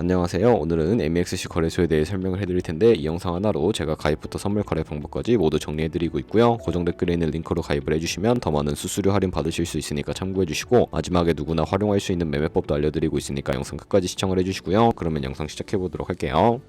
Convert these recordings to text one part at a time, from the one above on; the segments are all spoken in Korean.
안녕하세요. 오늘은 MEXC 거래소에 대해 설명을 해드릴 텐데 이 영상 하나로 제가 가입부터 선물 거래 방법까지 모두 정리해드리고 있고요. 고정 댓글에 있는 링크로 가입을 해주시면 더 많은 수수료 할인 받으실 수 있으니까 참고해주시고 마지막에 누구나 활용할 수 있는 매매법도 알려드리고 있으니까 영상 끝까지 시청을 해주시고요. 그러면 영상 시작해보도록 할게요.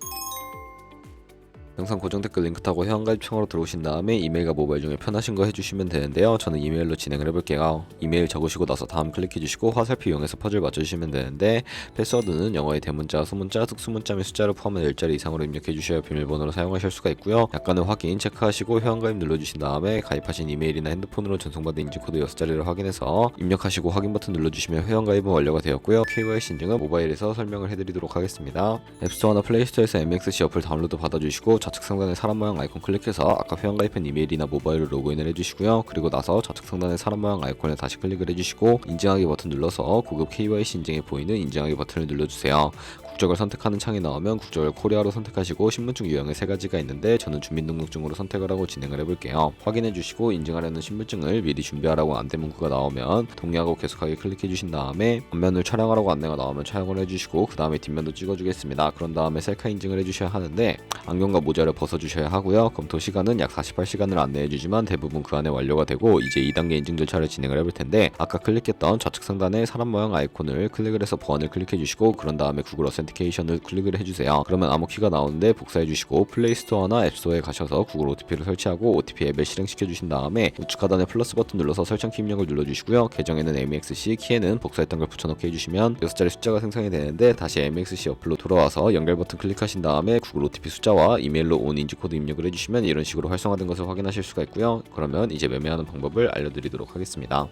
영상 고정 댓글 링크 타고 회원가입창으로 들어오신 다음에 이메일과 모바일 중에 편하신 거 해주시면 되는데요. 저는 이메일로 진행을 해볼게요. 이메일 적으시고 나서 다음 클릭해주시고 화살표 이용해서 퍼즐 맞춰주시면 되는데 패스워드는 영어의 대문자, 소문자, 특수문자 및 숫자를 포함한 10자리 이상으로 입력해주셔야 비밀번호로 사용하실 수가 있고요. 약간의 확인 체크하시고 회원가입 눌러주신 다음에 가입하신 이메일이나 핸드폰으로 전송받은 인증코드 6자리를 확인해서 입력하시고 확인 버튼 눌러주시면 회원가입은 완료가 되었고요. KYC 인증은 모바일에서 설명을 해드리도록 하겠습니다. 앱스토어나 플레이스토어에서 MEXC 어플 다운로드 받아주시고 좌측 상단의 사람 모양 아이콘 클릭해서 아까 회원가입한 이메일이나 모바일로 로그인을 해주시고요. 그리고 나서 좌측 상단의 사람 모양 아이콘에 다시 클릭을 해주시고 인증하기 버튼 눌러서 고급 KYC 인증에 보이는 인증하기 버튼을 눌러주세요. 국적을 선택하는 창이 나오면 국적을 코리아로 선택하시고 신분증 유형에 3가지가 있는데 저는 주민등록증으로 선택을 하고 진행을 해볼게요. 확인해주시고 인증하려는 신분증을 미리 준비하라고 안내문구가 나오면 동의하고 계속하기 클릭해주신 다음에 앞면을 촬영하라고 안내가 나오면 촬영을 해주시고 그 다음에 뒷면도 찍어주겠습니다. 그런 다음에 셀카 인증을 해주셔야 하는데 안경과 모자를 벗어주셔야 하고요. 검토 시간은 약 48시간을 안내해주지만 대부분 그 안에 완료가 되고 이제 2단계 인증 절차를 진행을 해볼 텐데 아까 클릭했던 좌측 상단의 사람 모양 아이콘을 클릭을 해서 보안을 클릭해주시고 그런 다음에 구글 어센티케이션을 클릭을 해주세요. 그러면 암호키가 나오는데 복사해주시고 플레이스토어나 앱스토어에 가셔서 구글 OTP를 설치하고 OTP 앱을 실행시켜주신 다음에 우측 하단에 플러스 버튼 눌러서 설정키 입력을 눌러주시고요. 계정에는 MEXC, 키에는 복사했던 걸 붙여넣기 해주시면 6자리 숫자가 생성이 되는데 다시 MEXC 어플로 돌아와서 연결 버튼 클릭하신 다음에 구글 OTP 숫자와 이메일로 온 인증코드 입력을 해주시면 이런 식으로 활성화된 것을 확인하실 수가 있고요. 그러면 이제 매매하는 방법을 알려드리도록 하겠습니다.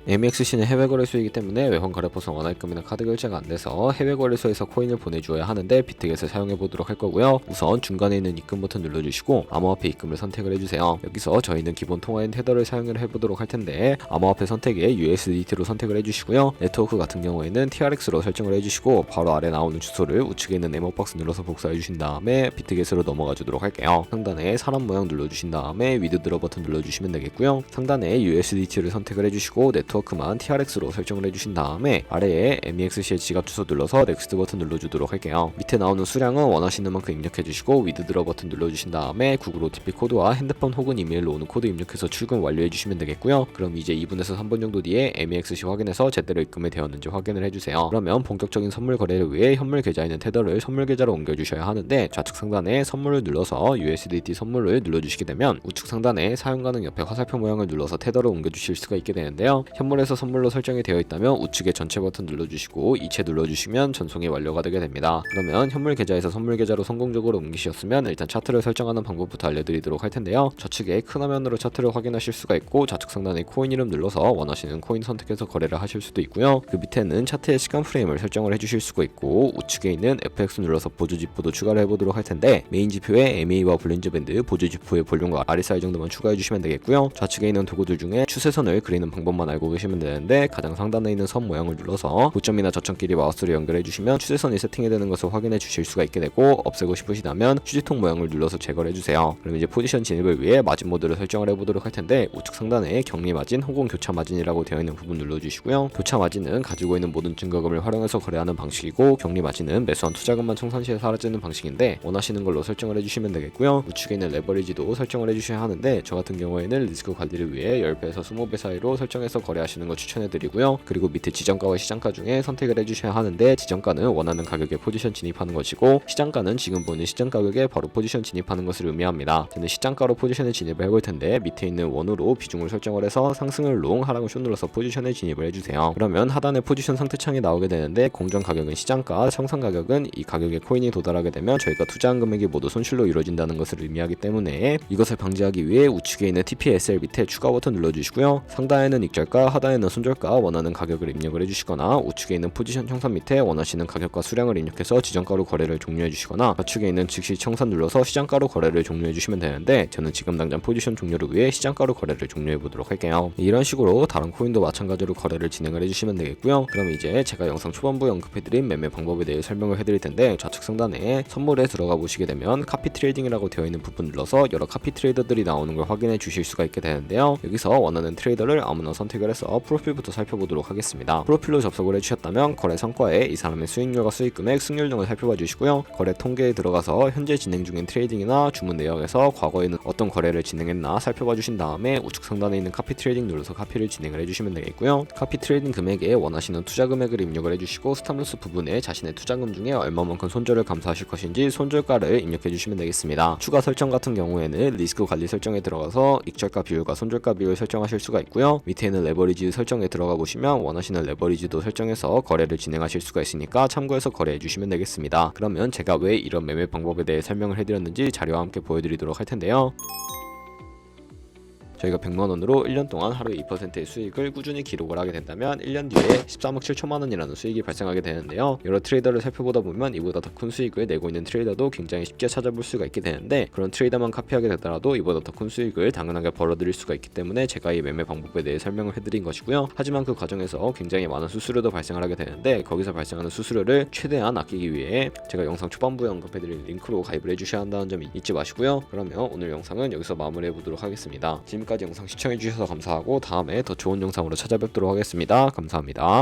MEXC는 해외 거래소이기 때문에 외환 거래포선 원화입금이나 카드 결제가 안 돼서 해외 거래소에서 코인을 보내주어야 하는데 비트겟을 사용해 보도록 할 거고요. 우선 중간에 있는 입금 버튼 눌러주시고 암호화폐 입금을 선택을 해주세요. 여기서 저희는 기본 통화인 테더를 사용을 해보도록 할 텐데 암호화폐 선택에 USDT로 선택을 해주시고요. 네트워크 같은 경우에는 TRX로 설정을 해주시고 바로 아래 나오는 주소를 우측에 있는 네모박스 눌러서 복사해 주신 다음에 비트겟으로 넘어가 주도록 할게요. 상단에 사람 모양 눌러주신 다음에 위드드러 버튼 눌러주시면 되겠고요. 상단에 USDT를 선택을 해주시고 네트워크만 TRX로 설정을 해주신 다음에 아래에 MEXC의 지갑 주소 눌러서 넥스트 버튼 눌러주도록 할게요. 밑에 나오는 수량은 원하시는 만큼 입력해주시고 위드드러 버튼 눌러주신 다음에 구글 OTP 코드와 핸드폰 혹은 이메일로 오는 코드 입력해서 출금 완료해주시면 되겠고요. 그럼 이제 2분에서 3분 정도 뒤에 MEXC 확인해서 제대로 입금이 되었는지 확인을 해주세요. 그러면 본격적인 선물 거래를 위해 현물 계좌에 있는 테더를 선물 계좌로 옮겨주셔야 하는데 좌측 상단에 선물을 눌러서 USDT 선물을 눌러주시게 되면 우측 상단에 사용 가능 옆에 화살표 모양을 눌러서 테더를 옮겨주실 수가 있게 되는데요. 현물에서 선물로 설정이 되어 있다면 우측에 전체 버튼 눌러주시고 이체 눌러주시면 전송이 완료가 되게 됩니다. 그러면 현물 계좌에서 선물 계좌로 성공적으로 옮기셨으면 일단 차트를 설정하는 방법부터 알려드리도록 할 텐데요. 좌측에 큰 화면으로 차트를 확인하실 수가 있고 좌측 상단에 코인 이름 눌러서 원하시는 코인 선택해서 거래를 하실 수도 있고요. 그 밑에는 차트의 시간 프레임을 설정을 해주실 수가 있고 우측에 있는 FX 눌러서 보조 지표도 추가를 해보도록 할 텐데 메인 지표에 MA와 볼린저 밴드, 보조 지표의 볼륨과 RSI 정도만 추가해 주시면 되겠고요. 좌측에 있는 도구들 중에 추세선을 그리는 방법만 알고 계시면 되는데 가장 상단에 있는 선 모양을 눌러서 고점이나 저점끼리 마우스를 연결해 주시면 추세선이 세팅이 되는 것을 확인해 주실 수가 있게 되고 없애고 싶으시다면 휴지통 모양을 눌러서 제거를 해주세요. 그럼 이제 포지션 진입을 위해 마진 모드를 설정을 해보도록 할 텐데 우측 상단에 격리 마진 혹은 교차 마진이라고 되어 있는 부분 눌러주시고요. 교차 마진은 가지고 있는 모든 증거금을 활용해서 거래하는 방식이고 격리 마진은 매수한 투자금만 청산 시에 사라지는 방식인데 원하시는 걸로 설정을 해주시면 되겠고요. 우측에 있는 레버리지도 설정을 해주셔야 하는데 저 같은 경우에는 리스크 관리를 위해 10배에서 20배 사이로 설정해서 거래하시는 거 추천해드리고요. 그리고 밑에 지정가와 시장가 중에 선택을 해주셔야 하는데 지정가는 원하는 가격에 포지션 진입하는 것이고 시장가는 지금 보는 시장 가격에 바로 포지션 진입하는 것을 의미합니다. 저는 시장가로 포지션에 진입을 해볼 텐데 밑에 있는 원으로 비중을 설정을 해서 상승을 롱, 하락을 숏 눌러서 포지션에 진입을 해주세요. 그러면 하단에 포지션 상태창이 나오게 되는데 공정 가격은 시장가, 청산 가격은 이 가격에 코인이 도달하게 되면 저희가 투자한 금액이 모두 손실로 이루어진다는 것을 의미하기 때문에 이것을 방지하기 위해 우측에 있는 TPSL 밑에 추가 버튼 눌러주시고요. 상단에는 익절가, 하단에는 손절가 원하는 가격을 입력을 해주시거나 우측에 있는 포지션 청산 밑에 원하시는 가격과 수량을 입력해서 지정가로 거래를 종료해 주시거나 좌측에 있는 즉시 청산 눌러서 시장가로 거래를 종료해 주시면 되는데 저는 지금 당장 포지션 종료를 위해 시장가로 거래를 종료해 보도록 할게요. 이런 식으로 다른 코인도 마찬가지로 거래를 진행을 해주시면 되겠고요. 그럼 이제 제가 영상 초반부에 언급해드린 매매 방법에 대해 설명을 해드릴 텐데 좌측 상단에 선물에 들어가 보시게 되면 카피 트레이딩이라고 되어 있는 부분 눌러서 여러 카피 트레이더들이 나오는 걸 확인해 주실 수가 있게 되는데요. 여기서 원하는 트레이더를 아무나 선택을 해서 들어가서 프로필부터 살펴보도록 하겠습니다. 프로필로 접속을 해주셨다면 거래 성과에 이 사람의 수익률과 수익금액, 승률 등을 살펴봐 주시고요. 거래 통계에 들어가서 현재 진행 중인 트레이딩이나 주문 내역에서 과거에는 어떤 거래를 진행했나 살펴봐 주신 다음에 우측 상단에 있는 카피 트레이딩 눌러서 카피를 진행을 해주시면 되겠고요. 카피 트레이딩 금액에 원하시는 투자 금액을 입력을 해주시고 스탑로스 부분에 자신의 투자금 중에 얼마만큼 손절을 감수하실 것인지 손절가를 입력해 주시면 되겠습니다. 추가 설정 같은 경우에는 리스크 관리 설정에 들어가서 익절가 비율과 손절가 비율 설정하실 수가 있고요. 밑에는 레버리지 설정에 들어가 보시면 원하시는 레버리지도 설정해서 거래를 진행하실 수가 있으니까 참고해서 거래해 주시면 되겠습니다. 그러면 제가 왜 이런 매매 방법에 대해 설명을 해드렸는지 자료와 함께 보여드리도록 할 텐데요. 저희가 100만원으로 1년 동안 하루에 2%의 수익을 꾸준히 기록을 하게 된다면 1년 뒤에 13억 7천만원이라는 수익이 발생하게 되는데요. 여러 트레이더를 살펴보다 보면 이보다 더 큰 수익을 내고 있는 트레이더도 굉장히 쉽게 찾아볼 수가 있게 되는데, 그런 트레이더만 카피하게 되더라도 이보다 더 큰 수익을 당연하게 벌어들일 수가 있기 때문에 제가 이 매매 방법에 대해 설명을 해드린 것이고요. 하지만 그 과정에서 굉장히 많은 수수료도 발생을 하게 되는데, 거기서 발생하는 수수료를 최대한 아끼기 위해 제가 영상 초반부에 언급해드린 링크로 가입을 해주셔야 한다는 점 잊지 마시고요. 그러면 오늘 영상은 여기서 마무리해 보도록 하겠습니다. 지금까지 영상 시청해주셔서 감사하고 다음에 더 좋은 영상으로 찾아뵙도록 하겠습니다. 감사합니다.